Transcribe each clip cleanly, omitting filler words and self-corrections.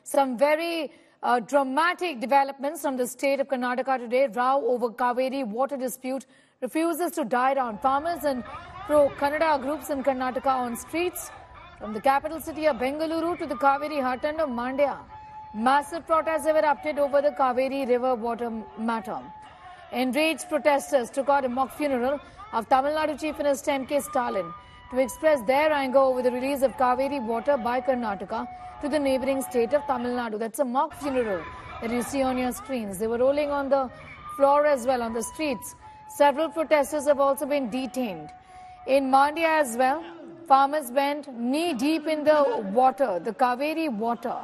Some very dramatic developments from the state of Karnataka today. Row over Cauvery water dispute refuses to die down. Farmers and pro-Kannada groups in Karnataka on streets from the capital city of Bengaluru to the Cauvery heartland of Mandya. Massive protests have erupted over the Cauvery river water matter. Enraged protesters took out a mock funeral of Tamil Nadu Chief Minister M.K. Stalin to express their anger over the release of Cauvery water by Karnataka to the neighbouring state of Tamil Nadu. That's a mock funeral that you see on your screens. They were rolling on the floor as well, on the streets. Several protesters have also been detained. In Mandya as well, farmers went knee-deep in the water, the Cauvery water,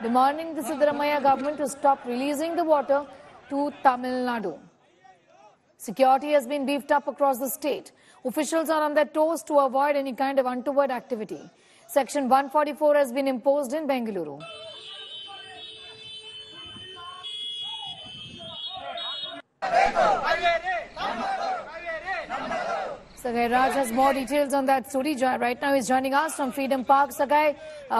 demanding the Siddaramaiah government to stop releasing the water to Tamil Nadu. Security has been beefed up across the state. Officials are on their toes to avoid any kind of untoward activity. Section 144 has been imposed in Bengaluru. Sagai Raj has more details on that story. Right now he's joining us from Freedom Park. Sagai,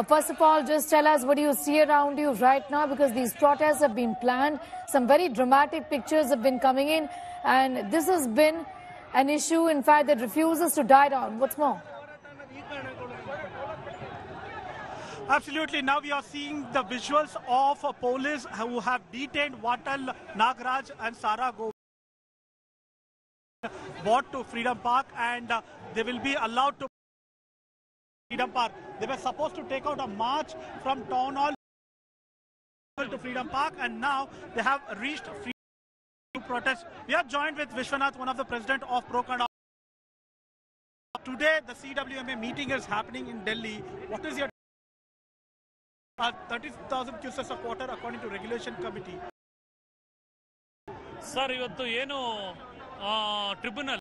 first of all, just tell us what do you see around you right now, because these protests have been planned. Some very dramatic pictures have been coming in, and this has been an issue, in fact, that refuses to die down. What's more? Absolutely. Now we are seeing the visuals of police who have detained Vatal, Nagaraj and Sara Go brought to Freedom Park, and they will be allowed to Freedom Park. They were supposed to take out a march from Town Hall to Freedom Park, and now they have reached Freedom to protest. We are joined with Vishwanath, one of the president of pro-Kannada. Today the CWMA meeting is happening in Delhi. What is your 30,000 cuses of water according to regulation committee? Sir, ivattu ಏನು tribunal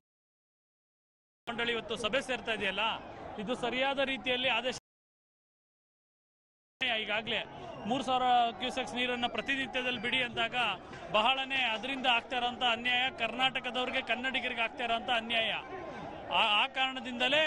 ಮಂಡಳಿ ಇವತ್ತು ಸಭೆ ಸೇರ್ತಾ ಇದೆಯಲ್ಲ, ಇದು ಸರಿಯಾದ ರೀತಿಯಲ್ಲಿ ಆದೇಶ. ಈಗಾಗಲೇ 3,000 ಕ್ಯೂಸೆಕ್ಸ್ ನೀರನ್ನು ಪ್ರತಿನಿತ್ಯದಲ್ಲಿ ಬಿಡಿ ಅಂದಾಗ ಬಹಳನೇ ಅದರಿಂದ ಆಗ್ತಾ ಇರೋಂಥ ಅನ್ಯಾಯ, ಕರ್ನಾಟಕದವ್ರಿಗೆ ಕನ್ನಡಿಗರಿಗೆ ಆಗ್ತಾ ಇರೋಂಥ ಅನ್ಯಾಯ. ಆ ಕಾರಣದಿಂದಲೇ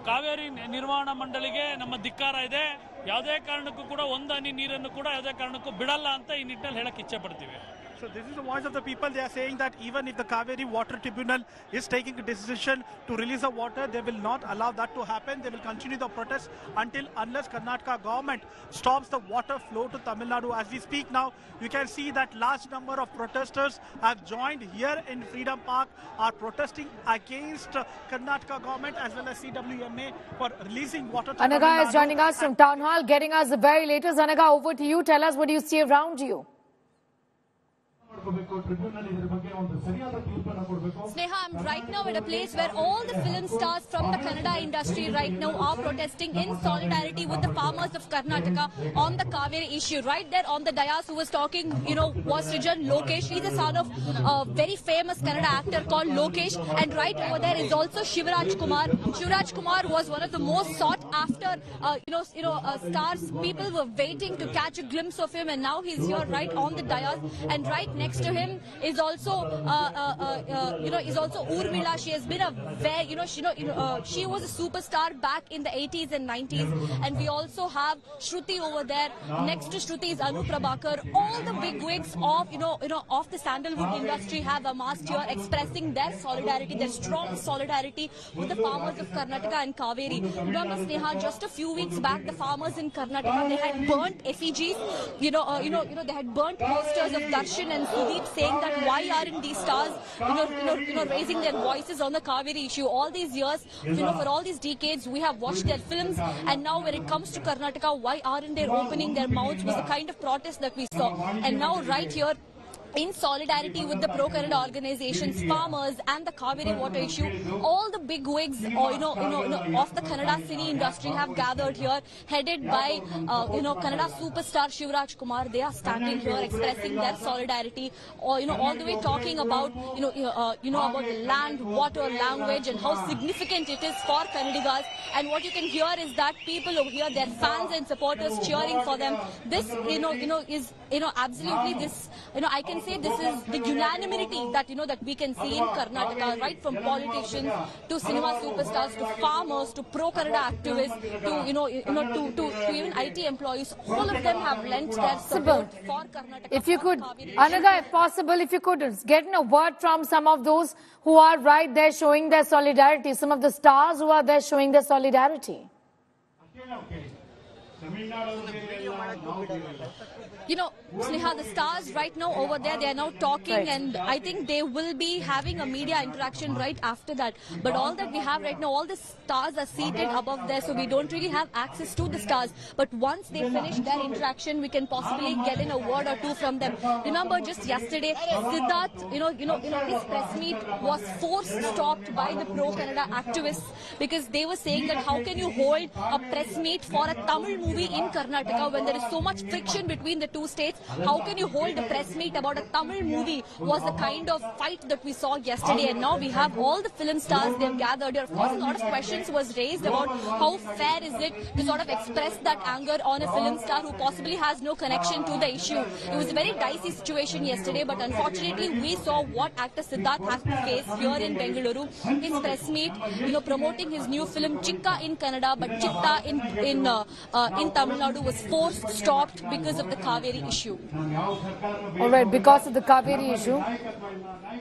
ಕಾವೇರಿ ನಿರ್ವಹಣಾ ಮಂಡಳಿಗೆ ನಮ್ಮ ಧಿಕ್ಕಾರ ಇದೆ. ಯಾವುದೇ ಕಾರಣಕ್ಕೂ ಕೂಡ ಒಂದು ಹನಿ ನೀರನ್ನು ಕೂಡ ಯಾವುದೇ ಕಾರಣಕ್ಕೂ ಬಿಡಲ್ಲ ಅಂತ ಈ ನಿಟ್ಟಿನಲ್ಲಿ ಹೇಳಕ್ಕೆ ಇಚ್ಛೆ ಪಡ್ತೀವಿ. So this is the voice of the people. They are saying that even if the Cauvery Water Tribunal is taking a decision to release the water, they will not allow that to happen. They will continue the protest unless Karnataka government stops the water flow to Tamil Nadu. As we speak now, you can see that large number of protesters have joined here in Freedom Park, are protesting against Karnataka government as well as CWMA for releasing water to Anaga is joining us from Town Hall, getting us the very latest. Anaga, over to you. Tell us what you see around you. Sneha, I'm right now at a place where all the film stars from the Kannada industry right now are protesting in solidarity with the farmers of Karnataka on the Cauvery issue. Right there on the dais who was talking, was Srijan Lokesh. He's the son of a very famous Kannada actor called Lokesh. And right over there is also Shivraj Kumar. Shivraj Kumar was one of the most sought after, stars. People were waiting to catch a glimpse of him, and now he's here right on the dais. And right next to him is also, is also Urmila. She has been a very, she was a superstar back in the 80s and 90s. And we also have Shruti over there. Next to Shruti is Anu Prabhakar. All the big wigs of, of the sandalwood industry have amassed here, expressing their solidarity, their strong solidarity with the farmers of Karnataka and Cauvery. Remember, Sneha, just a few weeks back, the farmers in Karnataka, they had burnt effigies, they had burnt posters of Darshan and Sudeep saying that why aren't these stars, raising their voices on the Cauvery issue. All these years, for all these decades, we have watched their films, and now when it comes to Karnataka, why aren't they opening their mouths was the kind of protest that we saw. And now right here, in solidarity with the pro-Kannada organizations, farmers and the Cauvery water issue, all the big wigs, of the Kannada cine industry have gathered here, headed by, Kannada superstar Shivraj Kumar. They are standing here expressing their solidarity, all the way talking about, about land, water, language, and how significant it is for Kannadigas. And what you can hear is that people over here, their fans and supporters cheering for them. This, is, absolutely this, I can can say this is the unanimity that that we can see in Karnataka, right from politicians to cinema superstars to farmers to pro-Kannada activists to to even IT employees. All of them have lent their support for Karnataka. If you could, Anaga, if possible, if you could get a word from some of those who are right there showing their solidarity, some of the stars who are there showing their solidarity. Sneha, the stars right now over there, they are now talking, and I think they will be having a media interaction right after that. But all that we have right now, all the stars are seated above there, so we don't really have access to the stars. But once they finish their interaction, we can possibly get in a word or two from them. Remember, just yesterday, Siddharth, his press meet was forced stopped by the pro-Kannada activists because they were saying that how can you hold a press meet for a Tamil movie in Karnataka when there is so much friction between the two states? How can you hold a press meet about a Tamil movie? Was the kind of fight that we saw yesterday, and now we have all the film stars they have gathered here. Of course, a lot of questions was raised about how fair is it to sort of express that anger on a film star who possibly has no connection to the issue. It was a very dicey situation yesterday, but unfortunately we saw what actor Siddharth has to face here in Bengaluru. His press meet, promoting his new film Chikka in Kannada, but Chitta in Tamil Nadu was forced stopped because of the Cauvery issue. All right, because of the Cauvery issue,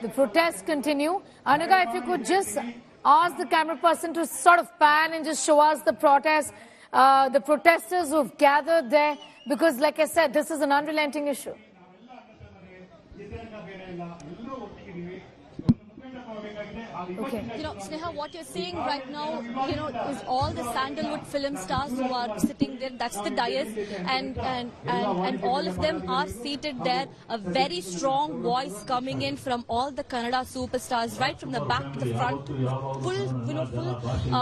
the protests continue. Anaga, if you could just ask the camera person to sort of pan and just show us the protesters who've gathered there, because like I said, this is an unrelenting issue. Okay. Sneha, what you're seeing right now, is all the sandalwood film stars who are sitting there. That's the dais, and all of them are seated there. A very strong voice coming in from all the Kannada superstars, right from the back to the front. Full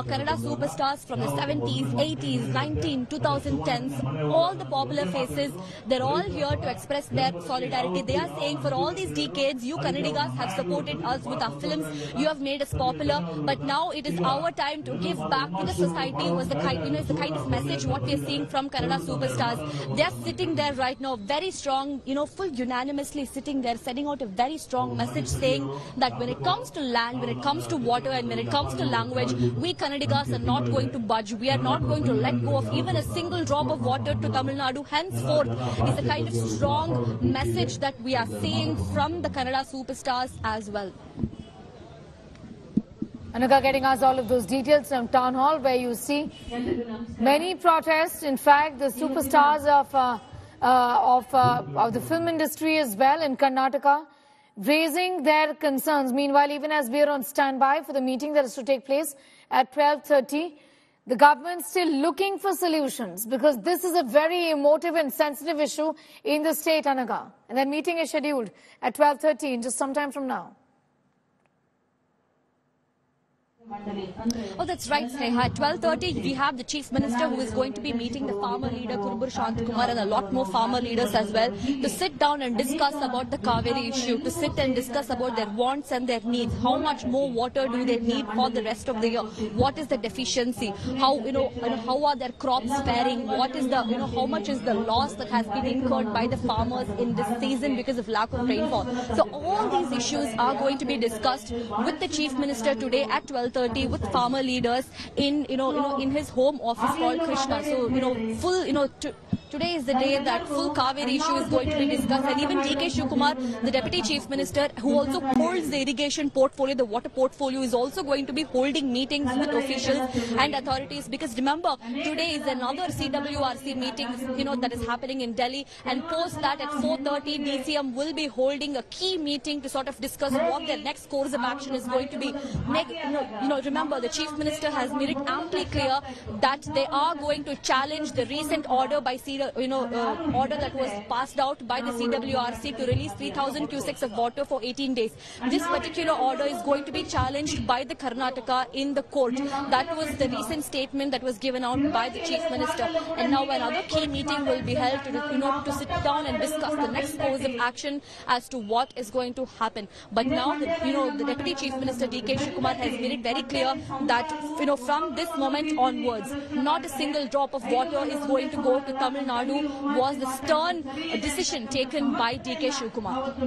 Kannada superstars from the 70s, 80s, 2010s. All the popular faces. They're all here to express their solidarity. They are saying, for all these decades, you Kannadigas have supported us with our films. You have made us popular, but now it is our time to give back to the society. Was the kind, is the kind of message what we are seeing from Kannada superstars. They are sitting there right now, very strong, full unanimously sitting there, sending out a very strong message saying that when it comes to land, when it comes to water, and when it comes to language, we Kannadigas are not going to budge. We are not going to let go of even a single drop of water to Tamil Nadu. Henceforth, is the kind of strong message that we are seeing from the Kannada superstars as well. Anaga getting us all of those details from Town Hall, where you see many protests. In fact, the superstars of the film industry as well in Karnataka raising their concerns. Meanwhile, even as we are on standby for the meeting that is to take place at 12:30, the government still looking for solutions, because this is a very emotive and sensitive issue in the state, Anaga. And that meeting is scheduled at 12:30 in just some time from now. Oh, that's right, Sneha. At 12:30, we have the Chief Minister who is going to be meeting the farmer leader, Kurubur Shantakumar, and a lot more farmer leaders as well, to sit down and discuss about the Cauvery issue, to sit and discuss about their wants and their needs. How much more water do they need for the rest of the year? What is the deficiency? How, how are their crops faring? What is the, how much is the loss that has been incurred by the farmers in this season because of lack of rainfall? So all these issues are going to be discussed with the Chief Minister today at 12:30 with farmer leaders in in his home office called Krishna. So today is the day that full Cauvery issue is going to be discussed, and even D.K. Shivakumar, the Deputy Chief Minister, who also holds the irrigation portfolio, the water portfolio, is also going to be holding meetings with officials and authorities, because remember, today is another CWRC meeting that is happening in Delhi, and post that at 4:30 DCM will be holding a key meeting to sort of discuss what their next course of action is going to be. Remember, the Chief Minister has made it amply clear that they are going to challenge the recent order by order that was passed out by the CWRC to release 3,000 cusecs of water for 18 days. This particular order is going to be challenged by the Karnataka in the court. That was the recent statement that was given out by the Chief Minister. And now another key meeting will be held to sit down and discuss the next course of action as to what is going to happen. But now, the Deputy Chief Minister D.K. Shivakumar has made it very clear that, from this moment onwards, not a single drop of water is going to go to Tamil Nadu, was the stern decision taken by D.K. Shivakumar.